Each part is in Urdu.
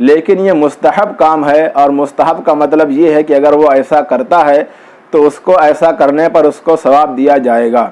لیکن یہ مستحب کام ہے، اور مستحب کا مطلب یہ ہے کہ اگر وہ ایسا کرتا ہے تو اس کو ایسا کرنے پر اس کو ثواب دیا جائے گا۔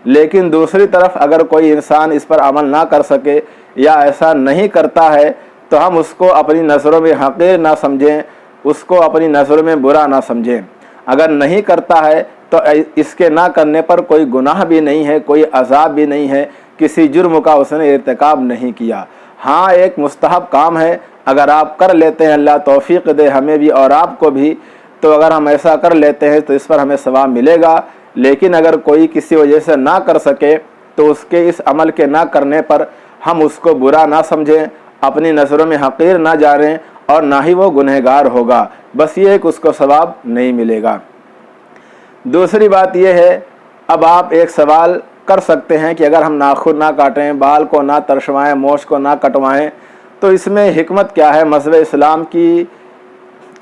لیکن دوسری طرف اگر کوئی انسان اس پر عمل نہ کر سکے یا ایسا نہیں کرتا ہے تو ہم اس کو اپنی نظروں میں حقیر نہ سمجھیں، اس کو اپنی نظروں میں برا نہ سمجھیں۔ اگر نہیں کرتا ہے تو اس کے نہ کرنے پر کوئی گناہ بھی نہیں ہے، کوئی عذاب بھی نہیں ہے، کسی جرم کا اس نے ارتکاب نہیں کیا۔ ہاں ایک مستحب کام ہے، اگر آپ کر لیتے ہیں، اللہ توفیق دے ہمیں بھی اور آپ کو بھی، تو اگر ہم ایسا کر لیتے ہیں تو اس پر ہمیں ثواب ملے گا۔ لیکن اگر کوئی کسی وجہ سے نہ کر سکے تو اس کے اس عمل کے نہ کرنے پر ہم اس کو برا نہ سمجھیں، اپنی نظروں میں حقیر نہ جانیں، اور نہ ہی وہ گنہگار ہوگا، بس یہ کہ اس کو ثواب نہیں ملے گا۔ دوسری بات یہ ہے، اب آپ ایک سوال کر سکتے ہیں کہ اگر ہم ناخن نہ کاٹیں، بال کو نہ ترشوائیں، مونچھ کو نہ کٹوائیں تو اس میں حکمت کیا ہے؟ مذہب اسلام کی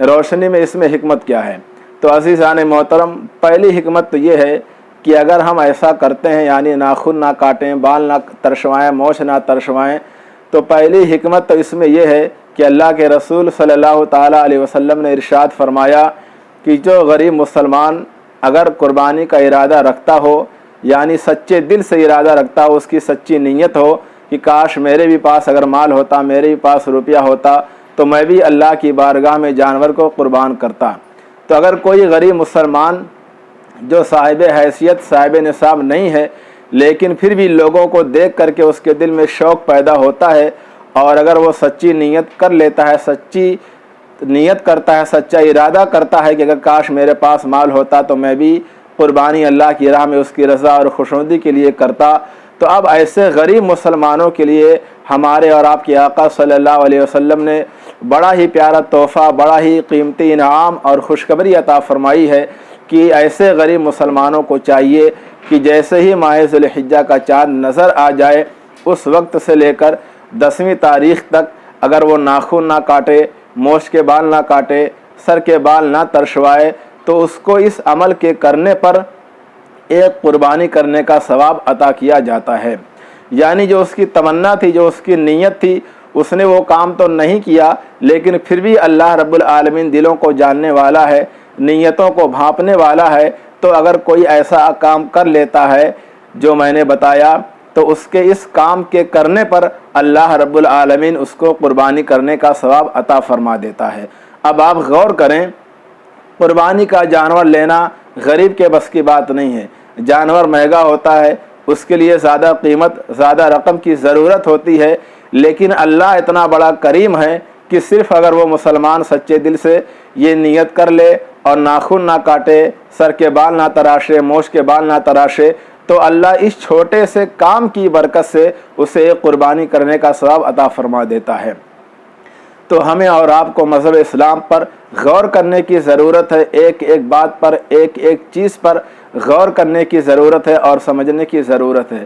روشنی میں اس میں حکمت کیا ہے؟ تو عزیزان محترم، پہلی حکمت تو یہ ہے کہ اگر ہم ایسا کرتے ہیں، یعنی ناخن نہ کاٹیں، بال نہ ترشوائیں، مونچھ نہ ترشوائیں، تو پہلی حکمت تو اس میں یہ ہے کہ اللہ کے رسول صلی اللہ تعالیٰ علیہ وسلم نے ارشاد فرمایا کہ جو غریب مسلمان اگر قربانی کا ارادہ رکھتا ہو، یعنی سچے دل سے ارادہ رکھتا ہو، اس کی سچی نیت ہو کہ کاش میرے بھی پاس اگر مال ہوتا، میرے بھی پاس روپیہ ہوتا تو میں بھی اللہ کی بارگاہ میں جانور کو قربان کرتا۔ تو اگر کوئی غریب مسلمان جو صاحب حیثیت، صاحب نصاب نہیں ہے، لیکن پھر بھی لوگوں کو دیکھ کر کے اس کے دل میں شوق پیدا ہوتا ہے، اور اگر وہ سچی نیت کر لیتا ہے، سچی نیت کرتا ہے، سچا ارادہ کرتا ہے کہ اگر کاش میرے پاس مال ہوتا تو میں بھی قربانی اللہ کی راہ میں اس کی رضا اور خوشنودی کے لیے کرتا، تو اب ایسے غریب مسلمانوں کے لیے ہمارے اور آپ کے آقا صلی اللہ علیہ وسلم نے بڑا ہی پیارا تحفہ، بڑا ہی قیمتی انعام اور خوشخبری عطا فرمائی ہے کہ ایسے غریب مسلمانوں کو چاہیے کہ جیسے ہی ماہ ذی الحجہ کا چاند نظر آ جائے اس وقت سے لے کر 10ویں تاریخ تک اگر وہ ناخن نہ کاٹے، مونچھ کے بال نہ کاٹے، سر کے بال نہ ترشوائے تو اس کو اس عمل کے کرنے پر ایک قربانی کرنے کا ثواب عطا کیا جاتا ہے۔ یعنی جو اس کی تمنا تھی، جو اس کی نیت تھی، اس نے وہ کام تو نہیں کیا، لیکن پھر بھی اللہ رب العالمین دلوں کو جاننے والا ہے، نیتوں کو بھانپنے والا ہے، تو اگر کوئی ایسا کام کر لیتا ہے جو میں نے بتایا تو اس کے اس کام کے کرنے پر اللہ رب العالمین اس کو قربانی کرنے کا ثواب عطا فرما دیتا ہے۔ اب آپ غور کریں، قربانی کا جانور لینا غریب کے بس کی بات نہیں ہے، جانور مہنگا ہوتا ہے، اس کے لیے زیادہ قیمت، زیادہ رقم کی ضرورت ہوتی ہے، لیکن اللہ اتنا بڑا کریم ہے کہ صرف اگر وہ مسلمان سچے دل سے یہ نیت کر لے اور ناخن نہ کاٹے، سر کے بال نہ تراشے، مونچھ کے بال نہ تراشے، تو اللہ اس چھوٹے سے کام کی برکت سے اسے ایک قربانی کرنے کا ثواب عطا فرما دیتا ہے۔ تو ہمیں اور آپ کو مذہب اسلام پر غور کرنے کی ضرورت ہے، ایک ایک بات پر، ایک ایک چیز پر غور کرنے کی ضرورت ہے اور سمجھنے کی ضرورت ہے۔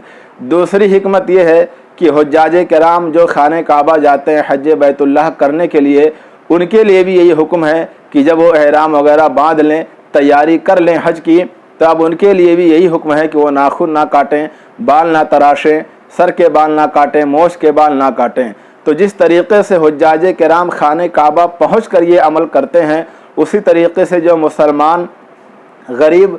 دوسری حکمت یہ ہے کہ حجاج کرام جو خانہ کعبہ جاتے ہیں حج بیت اللہ کرنے کے لیے، ان کے لیے بھی یہی حکم ہے کہ جب وہ احرام وغیرہ باندھ لیں، تیاری کر لیں حج کی، تو اب ان کے لیے بھی یہی حکم ہے کہ وہ ناخن نہ کاٹیں، بال نہ تراشیں، سر کے بال نہ کاٹیں، مونچھ کے بال نہ کاٹیں۔ تو جس طریقے سے حجاج کرام خانہ کعبہ پہنچ کر یہ عمل کرتے ہیں، اسی طریقے سے جو مسلمان غریب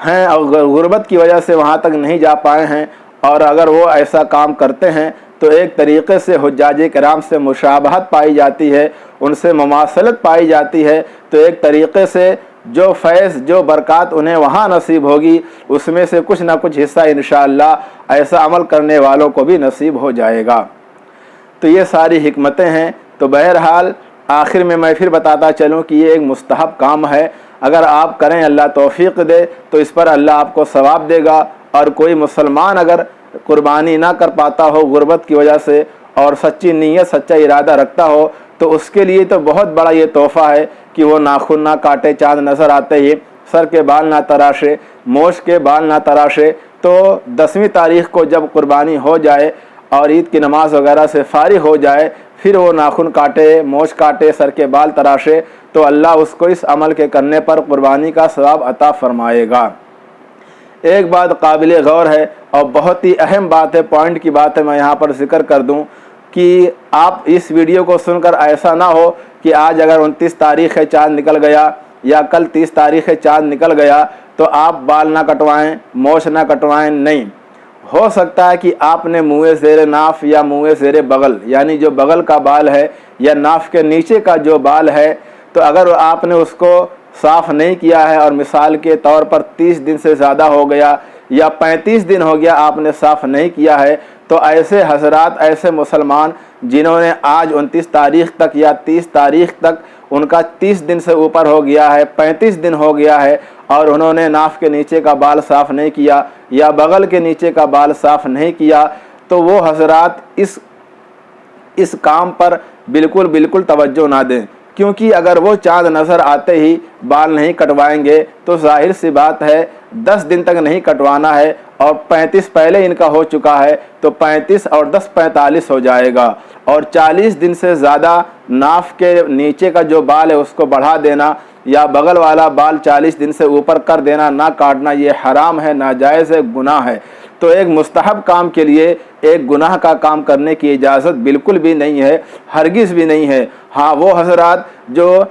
ہیں اور غربت کی وجہ سے وہاں تک نہیں جا پائے ہیں، اور اگر وہ ایسا کام کرتے ہیں تو ایک طریقے سے حجاج کرام سے مشابہت پائی جاتی ہے، ان سے مماثلت پائی جاتی ہے، تو ایک طریقے سے جو فیض، جو برکات انہیں وہاں نصیب ہوگی، اس میں سے کچھ نہ کچھ حصہ انشاءاللہ ایسا عمل کرنے والوں کو بھی نصیب ہو جائے گا۔ تو یہ ساری حکمتیں ہیں۔ تو بہرحال آخر میں پھر بتاتا چلوں کہ یہ ایک مستحب کام ہے، اگر آپ کریں اللہ توفیق دے تو اس پر اللہ آپ کو ثواب دے گا، اور کوئی مسلمان اگر قربانی نہ کر پاتا ہو غربت کی وجہ سے اور سچی نیت، سچا ارادہ رکھتا ہو، تو اس کے لیے تو بہت بڑا یہ تحفہ ہے کہ وہ ناخن نہ کاٹے، چاند نظر آتے ہی سر کے بال نہ تراشے، مونچھ کے بال نہ تراشے، تو 10ویں تاریخ کو جب قربانی ہو جائے اور عید کی نماز وغیرہ سے فارغ ہو جائے، پھر وہ ناخن کاٹے، مونچھ کاٹے، سر کے بال تراشے، تو اللہ اس کو اس عمل کے کرنے پر قربانی کا ثواب عطا فرمائے گا۔ ایک بات قابل غور ہے اور بہت ہی اہم بات ہے، پوائنٹ کی بات ہے، میں یہاں پر ذکر کر دوں کہ آپ اس ویڈیو کو سن کر ایسا نہ ہو کہ آج اگر 29 تاریخ ہے چاند نکل گیا یا کل 30 تاریخ ہے چاند نکل گیا تو آپ بال نہ کٹوائیں، موچھ نہ کٹوائیں۔ نہیں، ہو سکتا ہے کہ آپ نے منہ زیر ناف یا منہ زیر بغل، یعنی جو بغل کا بال ہے یا ناف کے نیچے کا جو بال ہے، تو اگر آپ نے اس کو صاف نہیں کیا ہے اور مثال کے طور پر 30 دن سے زیادہ ہو گیا یا 35 دن ہو گیا آپ نے صاف نہیں کیا ہے، تو ایسے حضرات، ایسے مسلمان جنہوں نے آج 29 تاریخ تک یا 30 تاریخ تک ان کا 30 دن سے اوپر ہو گیا ہے، 35 دن ہو گیا ہے اور انہوں نے ناف کے نیچے کا بال صاف نہیں کیا یا بغل کے نیچے کا بال صاف نہیں کیا، تو وہ حضرات اس کام پر بالکل توجہ نہ دیں، کیونکہ اگر وہ چاند نظر آتے ہی بال نہیں کٹوائیں گے تو ظاہر سی بات ہے 10 دن تک نہیں کٹوانا ہے، اور 35 پہلے ان کا ہو چکا ہے تو 35 اور 10 45 ہو جائے گا، اور 40 دن سے زیادہ ناف کے نیچے کا جو بال ہے اس کو بڑھا دینا یا بغل والا بال 40 دن سے اوپر کر دینا، نہ کاٹنا، یہ حرام ہے، ناجائز ہے، گناہ ہے۔ تو ایک مستحب کام کے لیے ایک گناہ کا کام کرنے کی اجازت بالکل بھی نہیں ہے، ہرگز بھی نہیں ہے۔ ہاں، وہ حضرات جو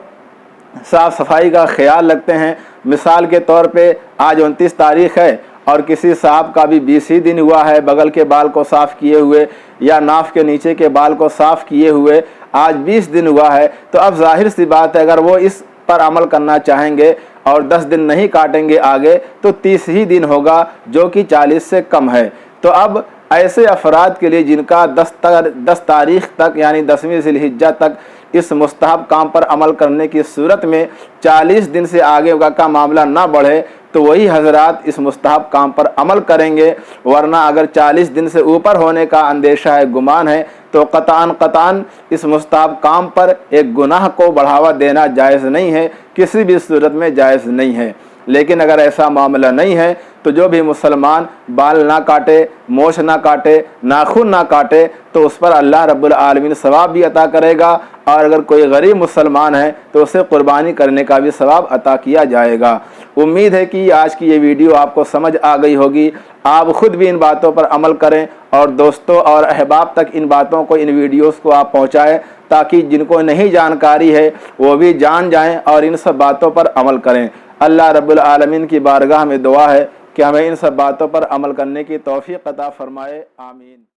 صاف صفائی کا خیال رکھتے ہیں، مثال کے طور پہ آج 29 تاریخ ہے اور کسی صاحب کا بھی 20 ہی دن ہوا ہے بغل کے بال کو صاف کیے ہوئے یا ناف کے نیچے کے بال کو صاف کیے ہوئے، آج 20 دن ہوا ہے، تو اب ظاہر سی بات ہے اگر وہ اس پر عمل کرنا چاہیں گے اور 10 دن نہیں کاٹیں گے آگے تو 30 ہی دن ہوگا، جو کہ 40 سے کم ہے۔ تو اب ایسے افراد کے لیے جن کا 10 تاریخ تک یعنی 10ویں ذی الحجہ تک اس مستحب کام پر عمل کرنے کی صورت میں 40 دن سے آگے کا معاملہ نہ بڑھے تو وہی حضرات اس مستحب کام پر عمل کریں گے، ورنہ اگر 40 دن سے اوپر ہونے کا اندیشہ ہے، گمان ہے، تو قطعاً اس مستحب کام پر ایک گناہ کو بڑھاوا دینا جائز نہیں ہے، کسی بھی صورت میں جائز نہیں ہے۔ لیکن اگر ایسا معاملہ نہیں ہے تو جو بھی مسلمان بال نہ کاٹے، موچھ نہ کاٹے، ناخن نہ کاٹے تو اس پر اللہ رب العالمین ثواب بھی عطا کرے گا، اور اگر کوئی غریب مسلمان ہے تو اسے قربانی کرنے کا بھی ثواب عطا کیا جائے گا۔ امید ہے کہ آج کی یہ ویڈیو آپ کو سمجھ آ گئی ہوگی، آپ خود بھی ان باتوں پر عمل کریں اور دوستوں اور احباب تک ان باتوں کو، ان ویڈیوز کو آپ پہنچائیں تاکہ جن کو نہیں جانکاری ہے وہ بھی جان جائیں اور ان سب باتوں پر عمل کریں۔ اللہ رب العالمین کی بارگاہ میں دعا ہے کہ ہمیں ان سب باتوں پر عمل کرنے کی توفیق عطا فرمائے، آمین۔